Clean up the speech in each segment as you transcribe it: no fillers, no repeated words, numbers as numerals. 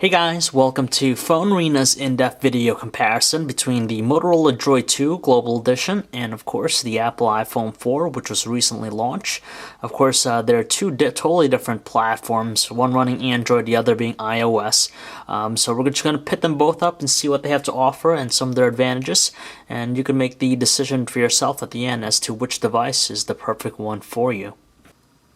Hey guys, welcome to PhoneArena's in-depth video comparison between the Motorola DROID 2 Global Edition and of course the Apple iPhone 4, which was recently launched. Of course, there are two totally different platforms, one running Android, the other being iOS. So we're just going to pit them both up and see what they have to offer and some of their advantages, and you can make the decision for yourself at the end as to which device is the perfect one for you.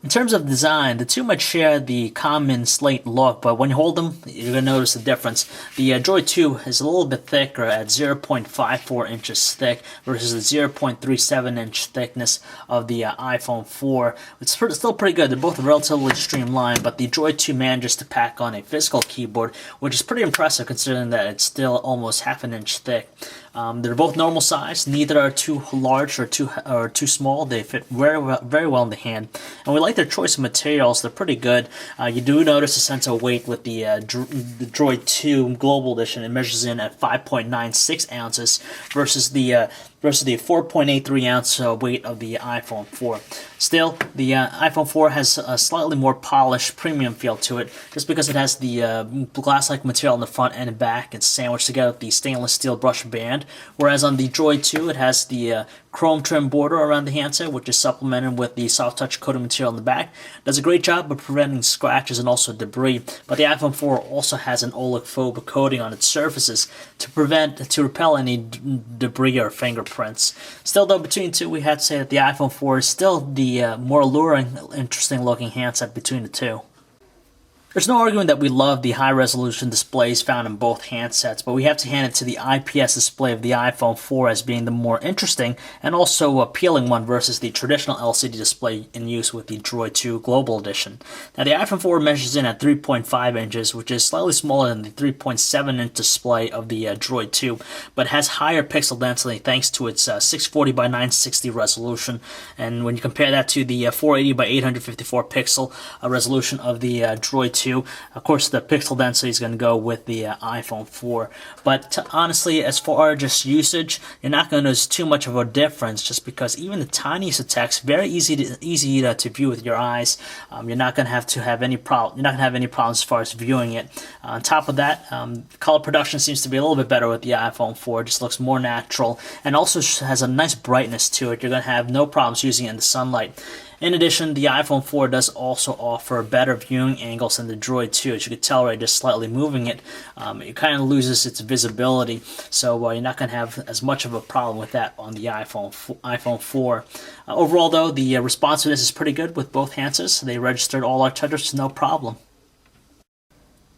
In terms of design, the two might share the common slate look, but when you hold them, you're going to notice the difference. The DROID 2 is a little bit thicker at 0.54 inches thick versus the 0.37 inch thickness of the iPhone 4. It's still pretty good. They're both relatively streamlined, but the DROID 2 manages to pack on a physical keyboard, which is pretty impressive considering that it's still almost half an inch thick. They're both normal size. Neither are too large or too small. They fit very well in the hand, and we like their choice of materials. They're pretty good. You do notice a sense of weight with the DROID 2 Global Edition. It measures in at 5.96 ounces versus the 4.83 ounce weight of the iPhone 4. Still, the iPhone 4 has a slightly more polished premium feel to it, just because it has the glass-like material in the front and back. It's sandwiched together with the stainless steel brush band, whereas on the DROID 2 it has the chrome trim border around the handset, which is supplemented with the soft touch coating material in the back. Does a great job of preventing scratches and also debris, but the iPhone 4 also has an oleophobic coating on its surfaces to repel any debris or fingerprints. Still though, between the two, we have to say that the iPhone 4 is still the more alluring, interesting looking handset between the two. There's no arguing that we love the high-resolution displays found in both handsets, but we have to hand it to the IPS display of the iPhone 4 as being the more interesting and also appealing one versus the traditional LCD display in use with the DROID 2 Global Edition. Now, the iPhone 4 measures in at 3.5 inches, which is slightly smaller than the 3.7-inch display of the DROID 2, but has higher pixel density thanks to its 640 by 960 resolution. And when you compare that to the 480 by 854 pixel resolution of the DROID 2, of course, the pixel density is going to go with the iPhone 4. But honestly, as far as just usage, you're not going to notice too much of a difference, just because even the tiniest of text, very easy to view with your eyes. You're not going to have any problem. You're not going to have any problems as far as viewing it. On top of that, color production seems to be a little bit better with the iPhone 4. It just looks more natural and also has a nice brightness to it. You're going to have no problems using it in the sunlight. In addition, the iPhone 4 does also offer better viewing angles than the DROID 2. As you can tell right just slightly moving it, it kind of loses its visibility, so you're not going to have as much of a problem with that on the iPhone 4. Overall though, the responsiveness is pretty good with both handsets. They registered all our touches no problem.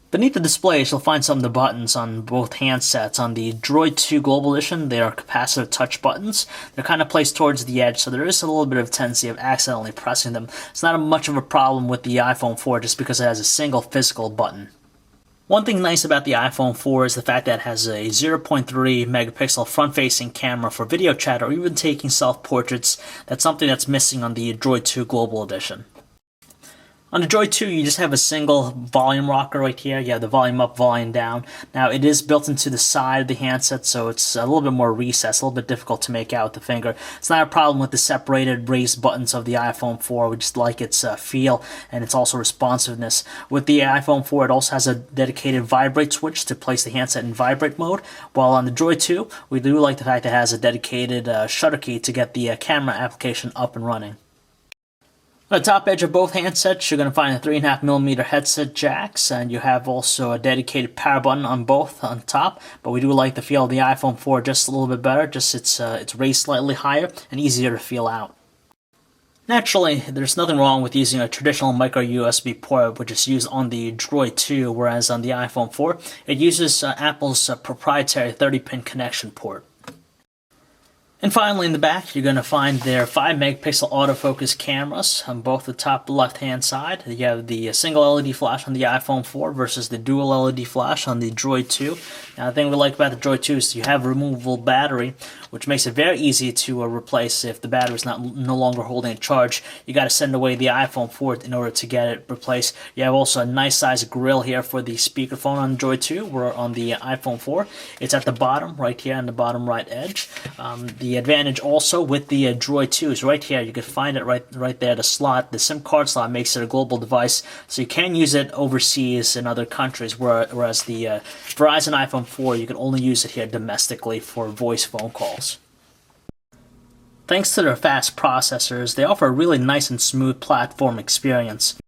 Beneath the displays, you'll find some of the buttons on both handsets. On the DROID 2 Global Edition, they are capacitive touch buttons. They're kind of placed towards the edge, so there is a little bit of tendency of accidentally pressing them. It's not much of a problem with the iPhone 4 just because it has a single physical button. One thing nice about the iPhone 4 is the fact that it has a 0.3 megapixel front-facing camera for video chat or even taking self-portraits. That's something that's missing on the DROID 2 Global Edition. On the DROID 2, you just have a single volume rocker right here. You have the volume up, volume down. Now, it is built into the side of the handset, so it's a little bit more recessed, a little bit difficult to make out with the finger. It's not a problem with the separated raised buttons of the iPhone 4. We just like its feel and its also responsiveness. With the iPhone 4, it also has a dedicated vibrate switch to place the handset in vibrate mode, while on the DROID 2, we do like the fact that it has a dedicated shutter key to get the camera application up and running. On the top edge of both handsets, you're going to find a 3.5mm headset jacks, and you have also a dedicated power button on both on top, but we do like the feel of the iPhone 4 just a little bit better, just it's raised slightly higher and easier to feel out. Naturally, there's nothing wrong with using a traditional micro USB port, which is used on the DROID 2, whereas on the iPhone 4, it uses Apple's proprietary 30-pin connection port. And finally, in the back, you're going to find their 5-megapixel autofocus cameras on both the top left-hand side. You have the single LED flash on the iPhone 4 versus the dual LED flash on the DROID 2. Now, the thing we like about the DROID 2 is you have a removable battery, which makes it very easy to replace if the battery is no longer holding a charge. You got to send away the iPhone 4 in order to get it replaced. You have also a nice-sized grill here for the speakerphone on DROID 2, where on the iPhone 4, it's at the bottom, right here on the bottom right edge. The advantage also with the Droid 2 is right here. You can find it right there. The slot, the SIM card slot makes it a global device, so you can use it overseas in other countries. Whereas the Verizon iPhone 4, you can only use it here domestically for voice phone calls. Thanks to their fast processors, they offer a really nice and smooth platform experience.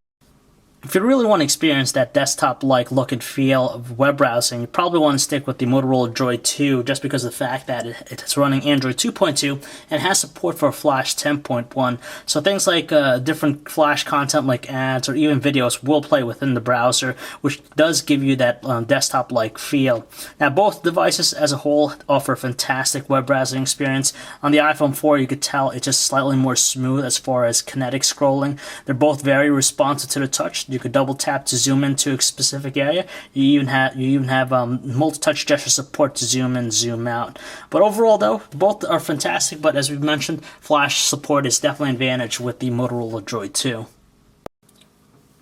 If you really want to experience that desktop-like look and feel of web browsing, you probably want to stick with the Motorola DROID 2 just because of the fact that it's running Android 2.2 and has support for Flash 10.1. So things like different Flash content like ads or even videos will play within the browser, which does give you that desktop-like feel. Now, both devices as a whole offer a fantastic web browsing experience. On the iPhone 4, you could tell it's just slightly more smooth as far as kinetic scrolling. They're both very responsive to the touch. You could double tap to zoom into a specific area. You even have multi-touch gesture support to zoom in, zoom out. But overall, though, both are fantastic. But as we've mentioned, Flash support is definitely an advantage with the Motorola DROID 2.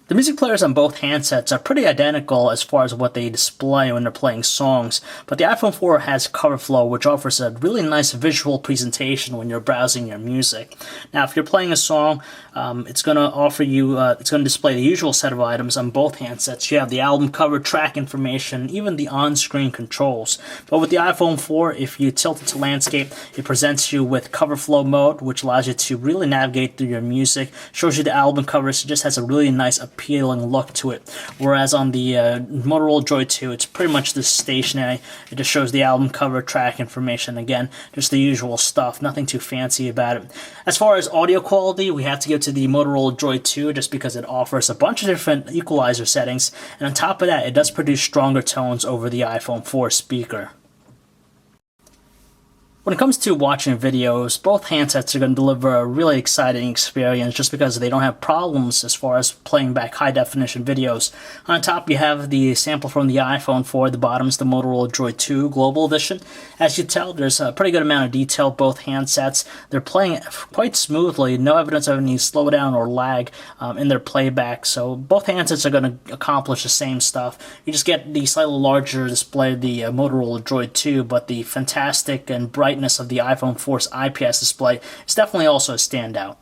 The music players on both handsets are pretty identical as far as what they display when they're playing songs, but the iPhone 4 has CoverFlow, which offers a really nice visual presentation when you're browsing your music. Now, if you're playing a song, it's going to offer you, it's going to display the usual set of items on both handsets. You have the album cover, track information, even the on-screen controls. But with the iPhone 4, if you tilt it to landscape, it presents you with CoverFlow mode, which allows you to really navigate through your music, shows you the album covers. It just has a really nice appealing look to it. Whereas on the Motorola DROID 2, it's pretty much this stationary. It just shows the album cover, track information. Again, just the usual stuff. Nothing too fancy about it. As far as audio quality, we have to go to the Motorola DROID 2 just because it offers a bunch of different equalizer settings. And on top of that, it does produce stronger tones over the iPhone 4 speaker. When it comes to watching videos, both handsets are going to deliver a really exciting experience just because they don't have problems as far as playing back high-definition videos. On top, you have the sample from the iPhone 4. The bottom is the Motorola DROID 2 Global Edition. As you tell, there's a pretty good amount of detail both handsets. They're playing quite smoothly. No evidence of any slowdown or lag in their playback. So both handsets are going to accomplish the same stuff. You just get the slightly larger display of the Motorola DROID 2, but the fantastic and bright of the iPhone 4's IPS display is definitely also a standout.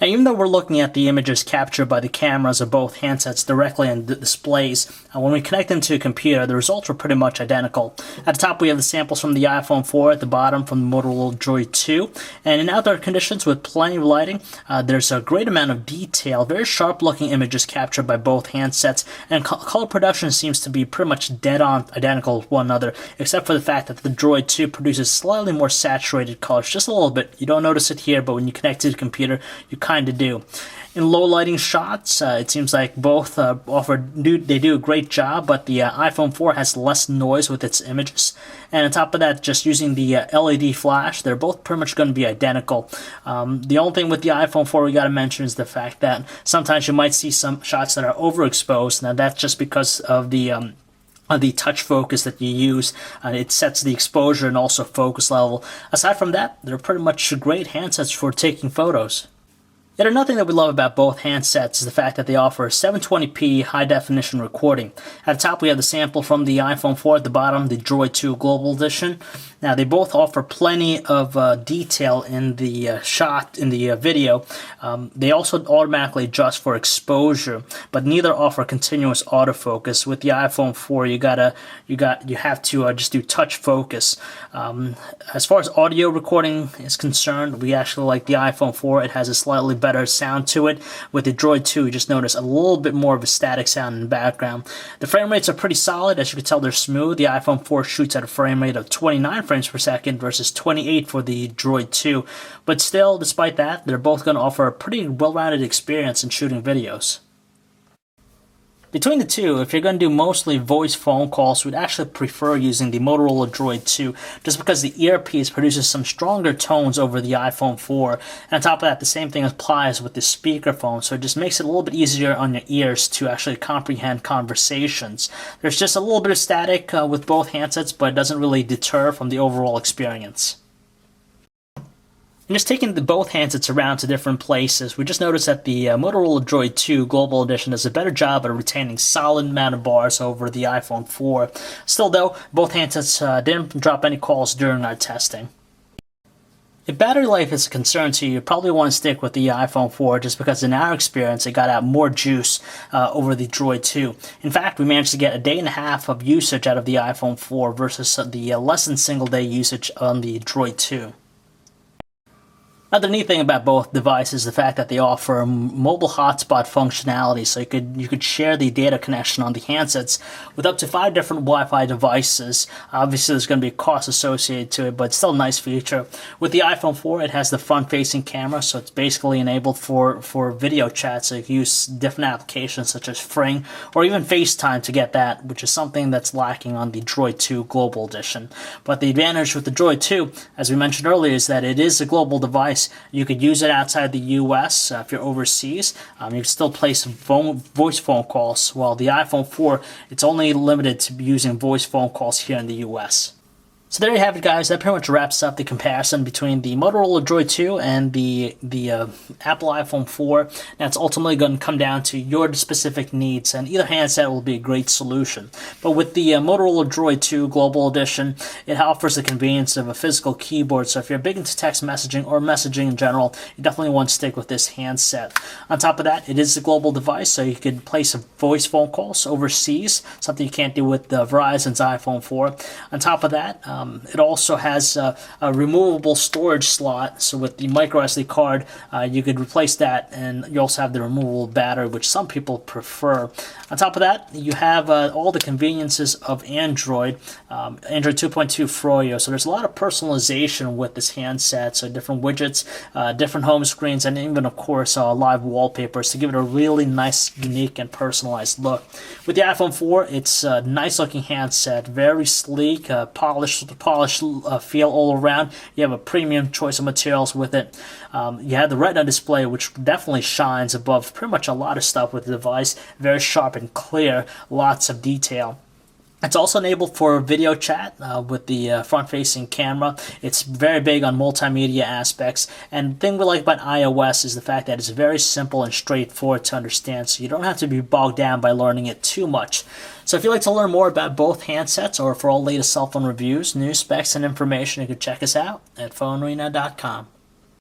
Now, even though we're looking at the images captured by the cameras of both handsets directly on the displays, when we connect them to a computer, the results are pretty much identical. At the top, we have the samples from the iPhone 4, at the bottom from the Motorola DROID 2, and in outdoor conditions with plenty of lighting, there's a great amount of detail, very sharp-looking images captured by both handsets, and color production seems to be pretty much dead-on identical with one another, except for the fact that the DROID 2 produces slightly more saturated colors, just a little bit. You don't notice it here, but when you connect to the computer, you kind of do. In low lighting shots, it seems like both they do a great job, but the iPhone 4 has less noise with its images. And on top of that, just using the LED flash, they're both pretty much going to be identical. The only thing with the iPhone 4 we got to mention is the fact that sometimes you might see some shots that are overexposed. Now that's just because of the touch focus that you use. It sets the exposure and also focus level. Aside from that, they're pretty much great handsets for taking photos. Yet another thing that we love about both handsets is the fact that they offer 720p high-definition recording. At the top, we have the sample from the iPhone 4. At the bottom, the DROID 2 Global Edition. Now, they both offer plenty of detail in the video. They also automatically adjust for exposure, but neither offer continuous autofocus. With the iPhone 4, you have to just do touch focus. As far as audio recording is concerned, we actually like the iPhone 4. It has a slightly better sound to it. With the DROID 2, you just notice a little bit more of a static sound in the background. The frame rates are pretty solid. As you can tell, they're smooth. The iPhone 4 shoots at a frame rate of 29 frames per second versus 28 for the DROID 2. But still, despite that, they're both going to offer a pretty well-rounded experience in shooting videos. Between the two, if you're going to do mostly voice phone calls, we'd actually prefer using the Motorola DROID 2 just because the earpiece produces some stronger tones over the iPhone 4. And on top of that, the same thing applies with the speakerphone, so it just makes it a little bit easier on your ears to actually comprehend conversations. There's just a little bit of static with both handsets, but it doesn't really deter from the overall experience. And just taking both handsets around to different places, we just noticed that the Motorola DROID 2 Global Edition does a better job at retaining solid amount of bars over the iPhone 4. Still though, both handsets didn't drop any calls during our testing. If battery life is a concern to you, you probably want to stick with the iPhone 4 just because in our experience it got out more juice over the Droid 2. In fact, we managed to get a day and a half of usage out of the iPhone 4 versus the less than single day usage on the Droid 2. Now, the neat thing about both devices is the fact that they offer mobile hotspot functionality, so you could share the data connection on the handsets with up to 5 different Wi-Fi devices. Obviously, there's going to be a cost associated to it, but it's still a nice feature. With the iPhone 4, it has the front-facing camera, so it's basically enabled for video chat, so you can use different applications such as Fring or even FaceTime to get that, which is something that's lacking on the Droid 2 Global Edition. But the advantage with the Droid 2, as we mentioned earlier, is that it is a global device. You could use it outside the US if you're overseas. You can still place voice phone calls, while the iPhone 4, it's only limited to using voice phone calls here in the US. So there you have it, guys. That pretty much wraps up the comparison between the Motorola Droid 2 and the Apple iPhone 4. Now, it's ultimately going to come down to your specific needs, and either handset will be a great solution. But with the Motorola Droid 2 Global Edition, it offers the convenience of a physical keyboard. So if you're big into text messaging or messaging in general, you definitely want to stick with this handset. On top of that, it is a global device, so you can place voice phone calls overseas, something you can't do with Verizon's iPhone 4. On top of that, it also has a removable storage slot, so with the micro SD card, you could replace that, and you also have the removable battery, which some people prefer. On top of that, you have all the conveniences of Android 2.2 Froyo, so there's a lot of personalization with this handset, so different widgets, different home screens, and even, of course, live wallpapers to give it a really nice, unique, and personalized look. With the iPhone 4, it's a nice-looking handset, very sleek, polished feel all around. You have a premium choice of materials with it. You have the Retina display, which definitely shines above pretty much a lot of stuff with the device. Very sharp and clear, lots of detail. It's also enabled for video chat with the front-facing camera. It's very big on multimedia aspects. And the thing we like about iOS is the fact that it's very simple and straightforward to understand, so you don't have to be bogged down by learning it too much. So if you'd like to learn more about both handsets or for all latest cell phone reviews, news, specs, and information, you can check us out at PhoneArena.com.